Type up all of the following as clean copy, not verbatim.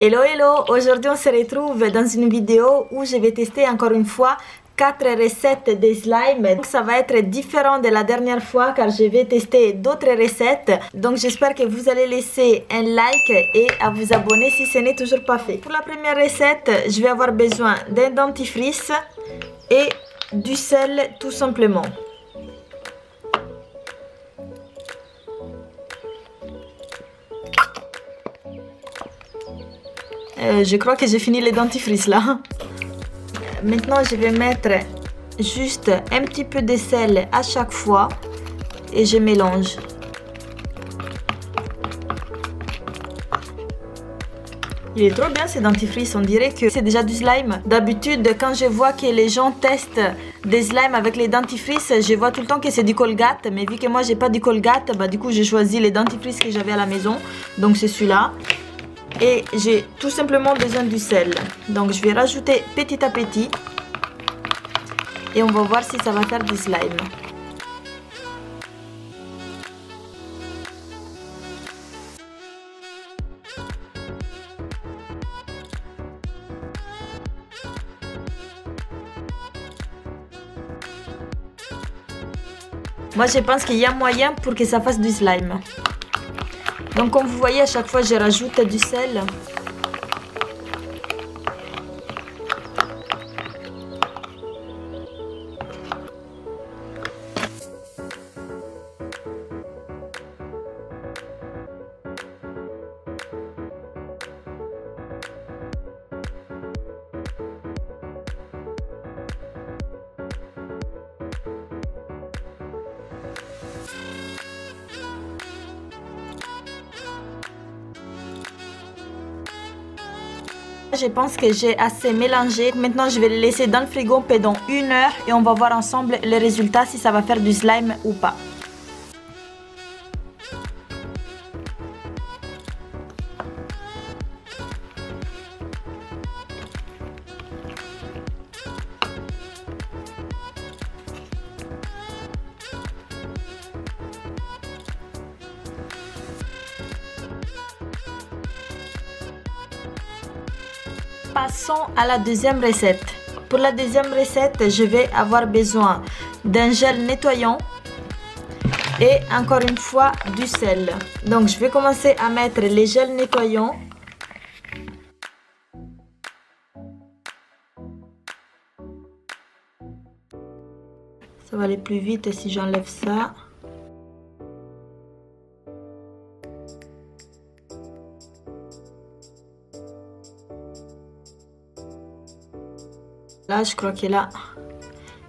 Hello hello, aujourd'hui on se retrouve dans une vidéo où je vais tester encore une fois 4 recettes de slime. Donc ça va être différent de la dernière fois car je vais tester d'autres recettes. Donc j'espère que vous allez laisser un like et à vous abonner si ce n'est toujours pas fait. Pour la première recette, je vais avoir besoin d'un dentifrice et du sel tout simplement. Je crois que j'ai fini les dentifrices là. Maintenant je vais mettre juste un petit peu de sel à chaque fois et je mélange. Il est trop bien ce dentifrice, on dirait que c'est déjà du slime. D'habitude quand je vois que les gens testent des slimes avec les dentifrices, je vois tout le temps que c'est du Colgate. Mais vu que moi j'ai pas du Colgate, du coup j'ai choisi les dentifrices que j'avais à la maison. Donc c'est celui-là. Et j'ai tout simplement besoin du sel. Donc je vais rajouter petit à petit. Et on va voir si ça va faire du slime. Moi je pense qu'il y a moyen pour que ça fasse du slime. Donc comme vous voyez, à chaque fois je rajoute du sel. Je pense que j'ai assez mélangé. Maintenant, je vais le laisser dans le frigo pendant 1 heure et on va voir ensemble les résultats, si ça va faire du slime ou pas. Passons à la deuxième recette. Pour la deuxième recette, je vais avoir besoin d'un gel nettoyant et encore une fois du sel. Donc je vais commencer à mettre les gels nettoyants. Ça va aller plus vite si j'enlève ça. Là, je crois que là,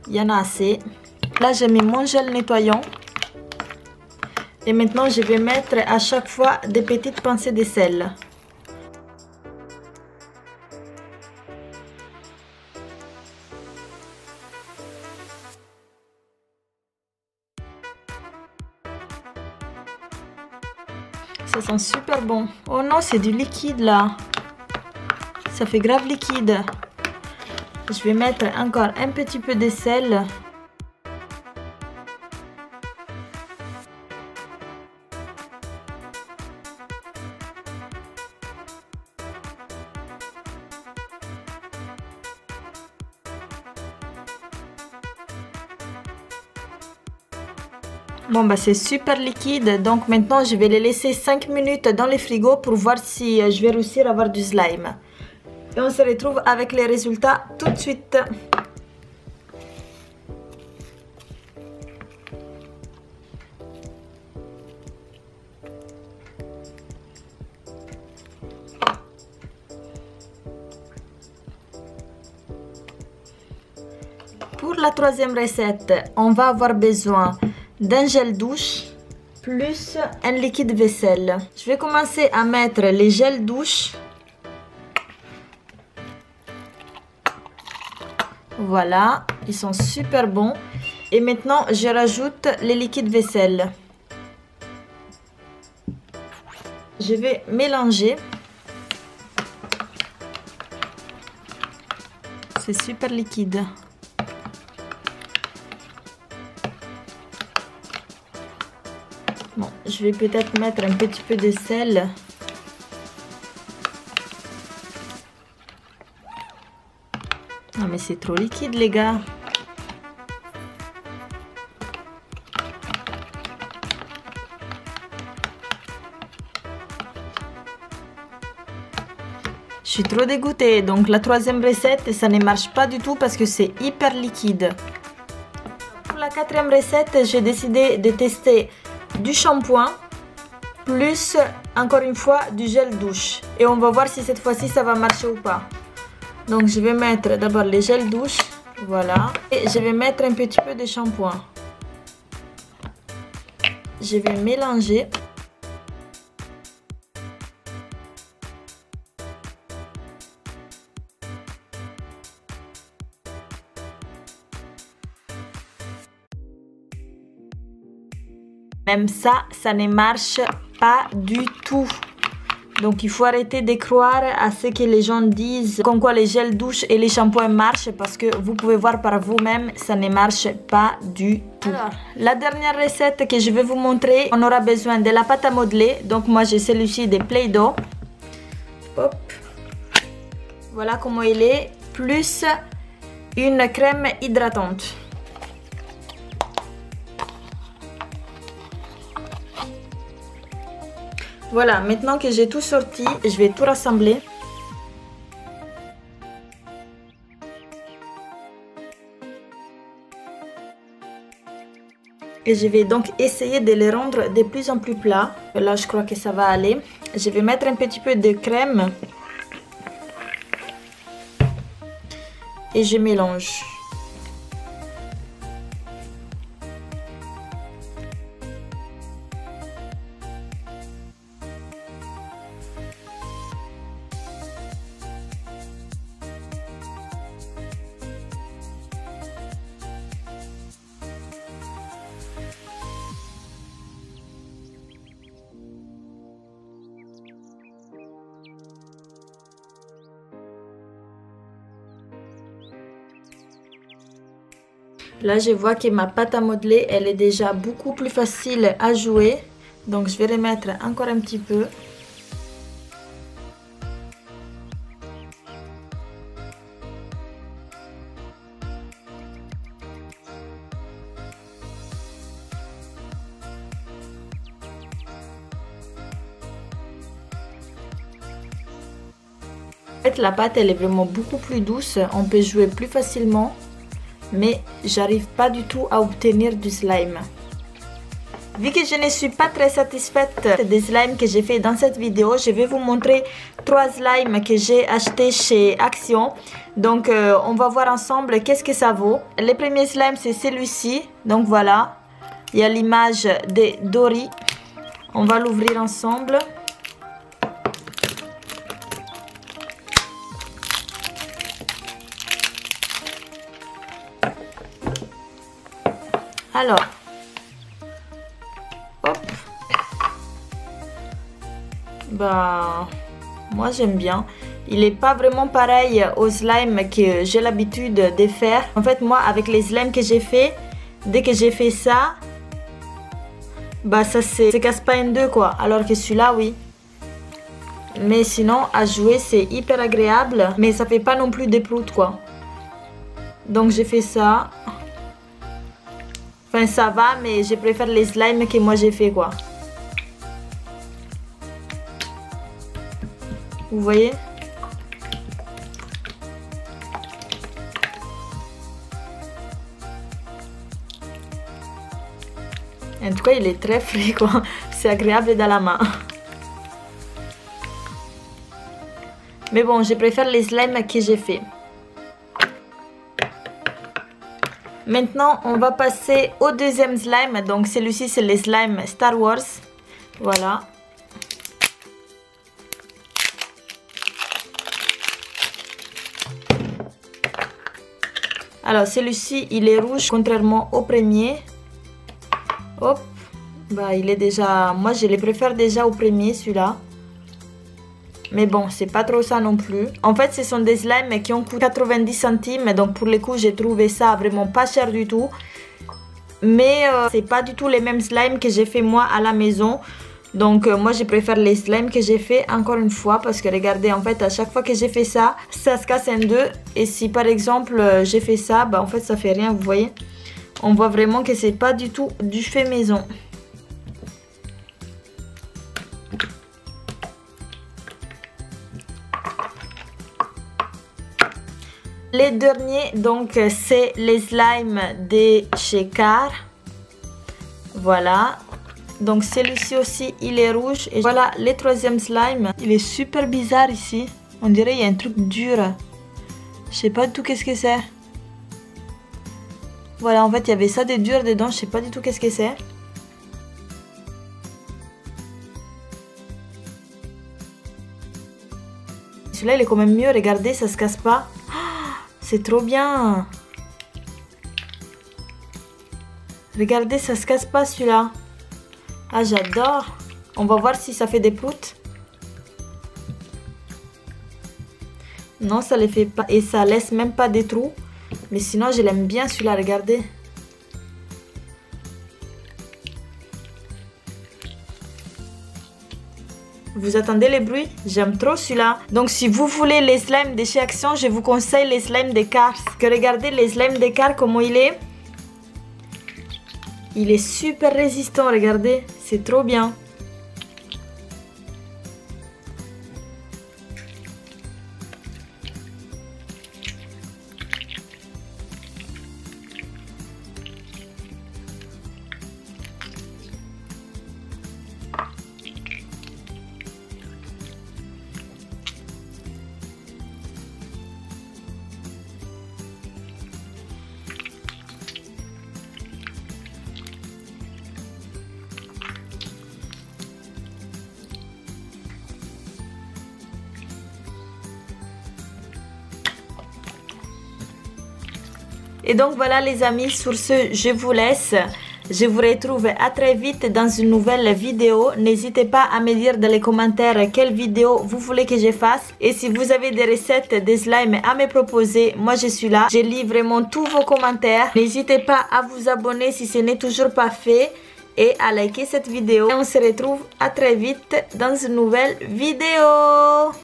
il y en a assez. Là, j'ai mis mon gel nettoyant. Et maintenant, je vais mettre à chaque fois des petites pincées de sel. Ça sent super bon. Oh non, c'est du liquide là. Ça fait grave liquide. Je vais mettre encore un petit peu de sel. Bon c'est super liquide, donc maintenant je vais les laisser 5 minutes dans le frigo pour voir si je vais réussir à avoir du slime. Et on se retrouve avec les résultats tout de suite. Pour la troisième recette, on va avoir besoin d'un gel douche plus un liquide vaisselle. Je vais commencer à mettre les gels douche. Voilà, ils sont super bons. Et maintenant, je rajoute les liquides vaisselle. Je vais mélanger. C'est super liquide. Bon, je vais peut-être mettre un petit peu de sel. Ah mais c'est trop liquide les gars. Je suis trop dégoûtée. Donc la troisième recette, ça ne marche pas du tout parce que c'est hyper liquide. Pour la quatrième recette, j'ai décidé de tester du shampoing plus encore une fois du gel douche. Et on va voir si cette fois-ci ça va marcher ou pas. Donc je vais mettre d'abord les gels douche. Voilà. Et je vais mettre un petit peu de shampoing. Je vais mélanger. Même ça, ça ne marche pas du tout. Donc il faut arrêter de croire à ce que les gens disent, comme quoi les gels douche et les shampoings marchent, parce que vous pouvez voir par vous-même, ça ne marche pas du tout. Alors, la dernière recette que je vais vous montrer, on aura besoin de la pâte à modeler. Donc moi j'ai celui-ci de Play-Doh. Hop. Voilà comment il est, plus une crème hydratante. Voilà, maintenant que j'ai tout sorti, je vais tout rassembler. Et je vais donc essayer de les rendre de plus en plus plats. Là, je crois que ça va aller. Je vais mettre un petit peu de crème. Et je mélange. Là, je vois que ma pâte à modeler, elle est déjà beaucoup plus facile à jouer. Donc, je vais remettre encore un petit peu. En fait, la pâte, elle est vraiment beaucoup plus douce. On peut jouer plus facilement. Mais j'arrive pas du tout à obtenir du slime. Vu que je ne suis pas très satisfaite des slimes que j'ai fait dans cette vidéo, je vais vous montrer 3 slimes que j'ai achetés chez Action. Donc on va voir ensemble qu'est-ce que ça vaut. Le premier slime c'est celui-ci. Donc voilà, il y a l'image de Dory. On va l'ouvrir ensemble. Alors, hop, bah, moi j'aime bien. Il n'est pas vraiment pareil au slime que j'ai l'habitude de faire. En fait, moi, avec les slimes que j'ai fait, dès que j'ai fait ça, bah ça se casse pas en deux quoi. Alors que celui-là, oui. Mais sinon, à jouer, c'est hyper agréable. Mais ça fait pas non plus des proutes quoi. Donc j'ai fait ça. Enfin ça va, mais je préfère les slimes que moi j'ai fait quoi. Vous voyez? En tout cas il est très frais quoi. C'est agréable dans la main. Mais bon, je préfère les slimes que j'ai fait. Maintenant, on va passer au deuxième slime. Donc, celui-ci, c'est le slime Star Wars. Voilà. Alors, celui-ci, il est rouge, contrairement au premier. Hop. Bah, il est déjà... Moi, je les préfère déjà au premier, celui-là. Mais bon, c'est pas trop ça non plus. En fait, ce sont des slimes qui ont coûté 90 centimes. Donc, pour le coup, j'ai trouvé ça vraiment pas cher du tout. Mais c'est pas du tout les mêmes slimes que j'ai fait moi à la maison. Donc moi je préfère les slimes que j'ai fait encore une fois parce que regardez, en fait à chaque fois que j'ai fait ça, ça se casse en deux. Et si par exemple j'ai fait ça, bah en fait ça fait rien, vous voyez. On voit vraiment que c'est pas du tout du fait maison. Les derniers, donc c'est les slimes de chez Car. Voilà. Donc celui-ci aussi, il est rouge. Et voilà, le troisième slime. Il est super bizarre ici. On dirait qu'il y a un truc dur. Je sais pas du tout qu'est-ce que c'est. Voilà, en fait, il y avait ça de dur dedans. Je sais pas du tout qu'est-ce que c'est. Celui-là, il est quand même mieux. Regardez, ça se casse pas. C'est trop bien. Regardez, ça se casse pas celui-là. Ah, j'adore. On va voir si ça fait des proutes. Non, ça les fait pas. Et ça laisse même pas des trous. Mais sinon, je l'aime bien celui-là, regardez. Vous attendez les bruits? J'aime trop celui-là. Donc si vous voulez les slimes de chez Action, je vous conseille les slimes de Car. Que regardez les slimes de Car, comment il est. Il est super résistant, regardez. C'est trop bien. Et donc voilà les amis, sur ce je vous laisse. Je vous retrouve à très vite dans une nouvelle vidéo. N'hésitez pas à me dire dans les commentaires quelle vidéo vous voulez que je fasse. Et si vous avez des recettes de slime à me proposer, moi je suis là. Je lis vraiment tous vos commentaires. N'hésitez pas à vous abonner si ce n'est toujours pas fait. Et à liker cette vidéo. Et on se retrouve à très vite dans une nouvelle vidéo.